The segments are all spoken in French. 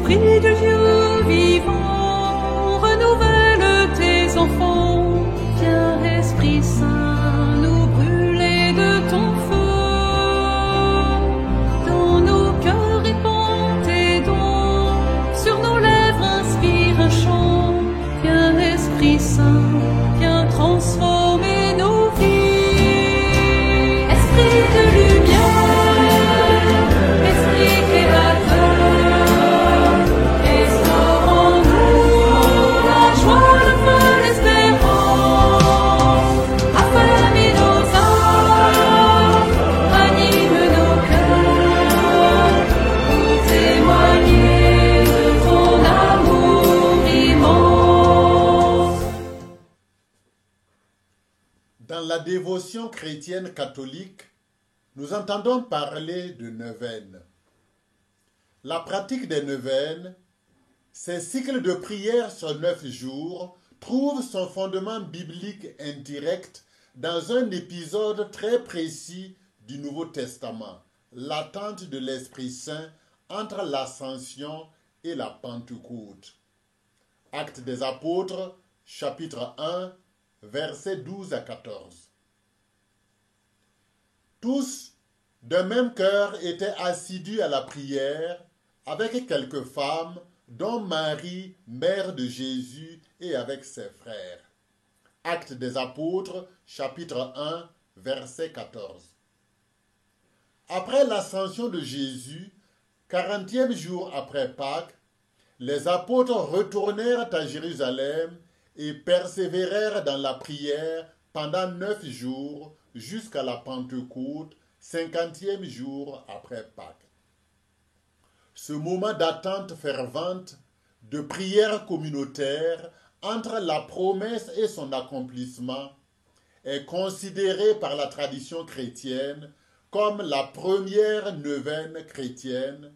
Esprit du Dieu vivant, renouvelle tes enfants. Viens, Esprit Saint, nous brûler de ton feu. Dans nos cœurs répands tes dons, sur nos lèvres inspire un chant. Viens, Esprit Saint, viens transformer nos vies. Esprit de lumière, Esprit créateur, restaure en nous la joie, le feu, l'espérance. Affermis nos âmes, anime nos cœurs, pour témoigner de ton amour immense. Dans la dévotion chrétienne catholique, nous entendons parler de neuvaines. La pratique des neuvaines, ces cycles de prière sur 9 jours, trouve son fondement biblique indirect dans un épisode très précis du Nouveau Testament, l'attente de l'Esprit Saint entre l'Ascension et la Pentecôte. Actes des Apôtres, chapitre 1, versets 12 à 14. Tous, d'un même cœur, étaient assidus à la prière avec quelques femmes, dont Marie, mère de Jésus, et avec ses frères. Actes des Apôtres, chapitre 1, verset 14. Après l'ascension de Jésus, 40e jour après Pâques, les apôtres retournèrent à Jérusalem et persévérèrent dans la prière pendant 9 jours jusqu'à la Pentecôte, 50e jour après Pâques. Ce moment d'attente fervente, de prière communautaire entre la promesse et son accomplissement est considéré par la tradition chrétienne comme la première neuvaine chrétienne,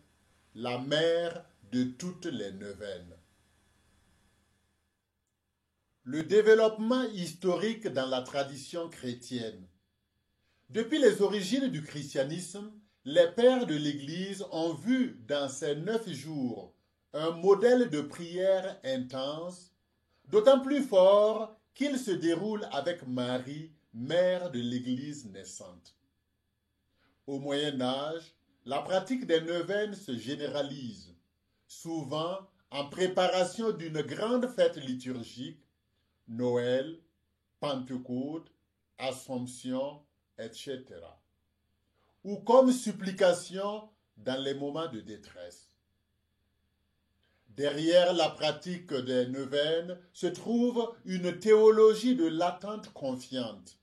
la mère de toutes les neuvaines. Le développement historique dans la tradition chrétienne. Depuis les origines du christianisme, les pères de l'Église ont vu dans ces 9 jours un modèle de prière intense, d'autant plus fort qu'il se déroule avec Marie, mère de l'Église naissante. Au Moyen Âge, la pratique des neuvaines se généralise, souvent en préparation d'une grande fête liturgique, Noël, Pentecôte, Assomption, etc. ou comme supplication dans les moments de détresse. Derrière la pratique des neuvaines se trouve une théologie de l'attente confiante.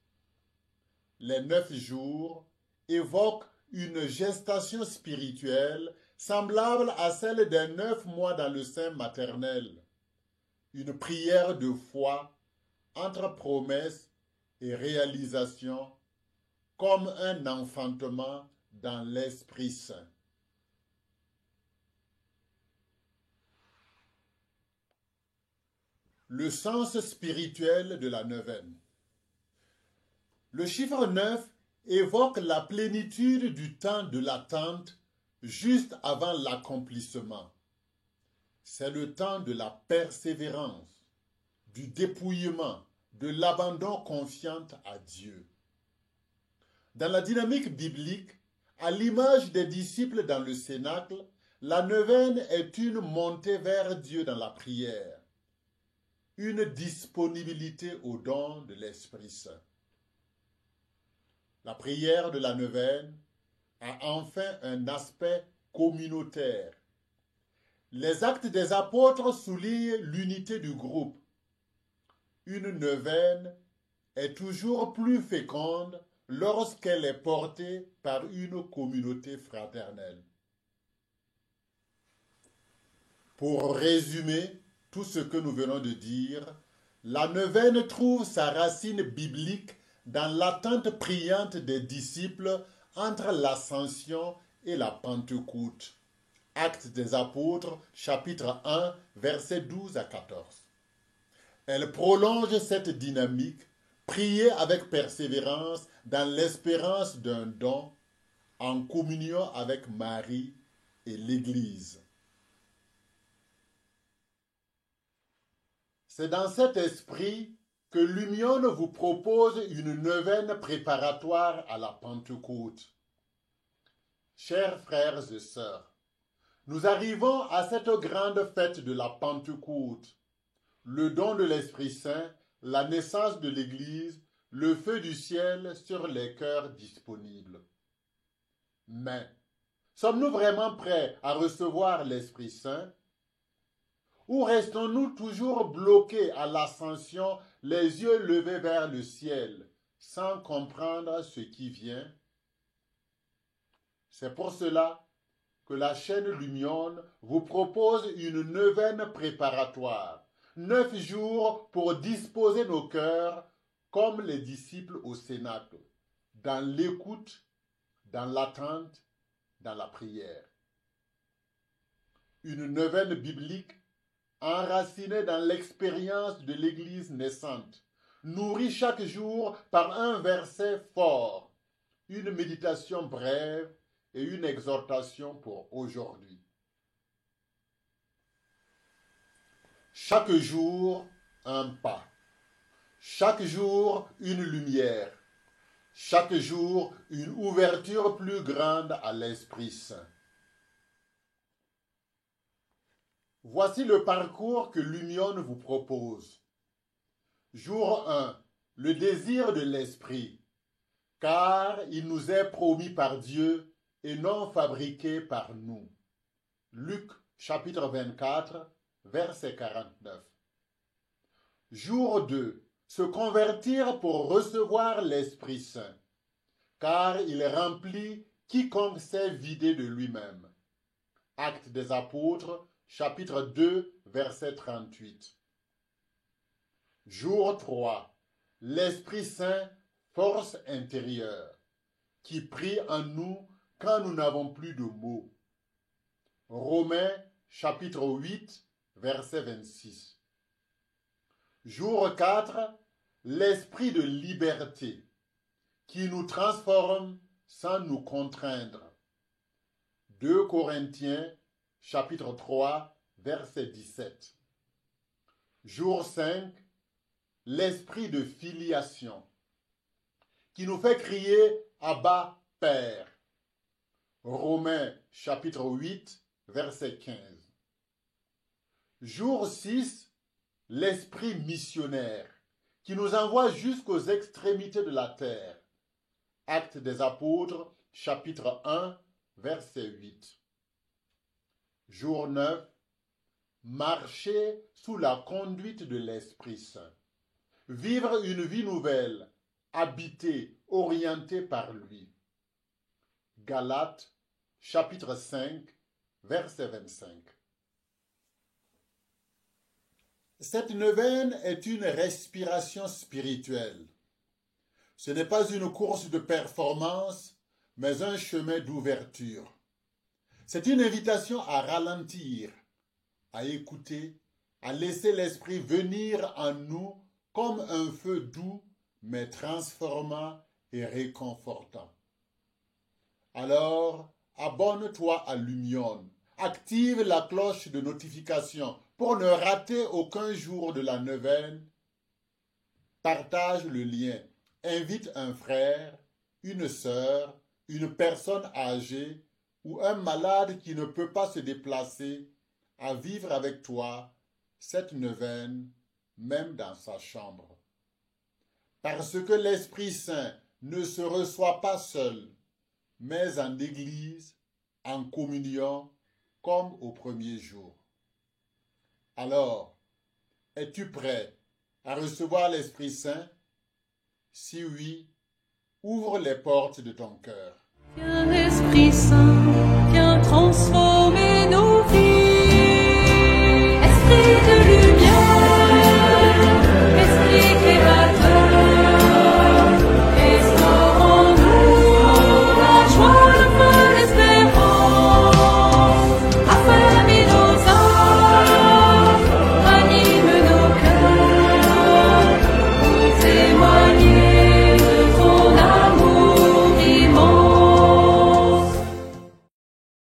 Les 9 jours évoquent une gestation spirituelle semblable à celle des 9 mois dans le sein maternel, une prière de foi entre promesse et réalisation, comme un enfantement dans l'Esprit Saint. Le sens spirituel de la neuvaine. Le chiffre 9 évoque la plénitude du temps de l'attente juste avant l'accomplissement. C'est le temps de la persévérance, du dépouillement, de l'abandon confiant à Dieu. Dans la dynamique biblique, à l'image des disciples dans le cénacle, la neuvaine est une montée vers Dieu dans la prière, une disponibilité au don de l'Esprit Saint. La prière de la neuvaine a enfin un aspect communautaire. Les actes des apôtres soulignent l'unité du groupe. Une neuvaine est toujours plus féconde lorsqu'elle est portée par une communauté fraternelle. Pour résumer tout ce que nous venons de dire, la neuvaine trouve sa racine biblique dans l'attente priante des disciples entre l'Ascension et la Pentecôte. Actes des Apôtres, chapitre 1, versets 12 à 14. Elle prolonge cette dynamique, prier avec persévérance dans l'espérance d'un don, en communion avec Marie et l'Église. C'est dans cet esprit que l'Union vous propose une neuvaine préparatoire à la Pentecôte. Chers frères et sœurs, nous arrivons à cette grande fête de la Pentecôte, le don de l'Esprit Saint, la naissance de l'Église, le feu du ciel sur les cœurs disponibles. Mais, sommes-nous vraiment prêts à recevoir l'Esprit Saint? Ou restons-nous toujours bloqués à l'ascension, les yeux levés vers le ciel, sans comprendre ce qui vient? C'est pour cela que la chaîne Lumion vous propose une neuvaine préparatoire, 9 jours pour disposer nos cœurs comme les disciples au Cénacle, dans l'écoute, dans l'attente, dans la prière. Une neuvaine biblique enracinée dans l'expérience de l'Église naissante, nourrie chaque jour par un verset fort, une méditation brève et une exhortation pour aujourd'hui. Chaque jour, un pas. Chaque jour, une lumière. Chaque jour, une ouverture plus grande à l'Esprit Saint. Voici le parcours que l'Union vous propose. Jour 1. Le désir de l'Esprit, car il nous est promis par Dieu et non fabriqué par nous. Luc chapitre 24, verset 49. Jour 2. Se convertir pour recevoir l'Esprit Saint, car il remplit quiconque s'est vidé de lui-même. Actes des Apôtres, chapitre 2, verset 38. Jour 3. L'Esprit Saint, force intérieure, qui prie en nous quand nous n'avons plus de mots. Romains, chapitre 8, verset 26. Jour 4, l'esprit de liberté, qui nous transforme sans nous contraindre. 2 Corinthiens, chapitre 3, verset 17. Jour 5, l'esprit de filiation, qui nous fait crier « Abba, Père ». Romains, chapitre 8, verset 15. Jour 6, l'esprit missionnaire, qui nous envoie jusqu'aux extrémités de la terre. Actes des Apôtres, chapitre 1, verset 8. Jour 9, marcher sous la conduite de l'Esprit Saint. Vivre une vie nouvelle, habitée, orientée par lui. Galates, chapitre 5, verset 25. Cette neuvaine est une respiration spirituelle. Ce n'est pas une course de performance, mais un chemin d'ouverture. C'est une invitation à ralentir, à écouter, à laisser l'esprit venir en nous comme un feu doux, mais transformant et réconfortant. Alors, abonne-toi à l'Union. Active la cloche de notification pour ne rater aucun jour de la neuvaine. Partage le lien. Invite un frère, une sœur, une personne âgée ou un malade qui ne peut pas se déplacer à vivre avec toi cette neuvaine, même dans sa chambre. Parce que l'Esprit Saint ne se reçoit pas seul, mais en Église, en communion, comme au premier jour. Alors, es-tu prêt à recevoir l'Esprit Saint? Si oui, ouvre les portes de ton cœur. Viens, Esprit Saint.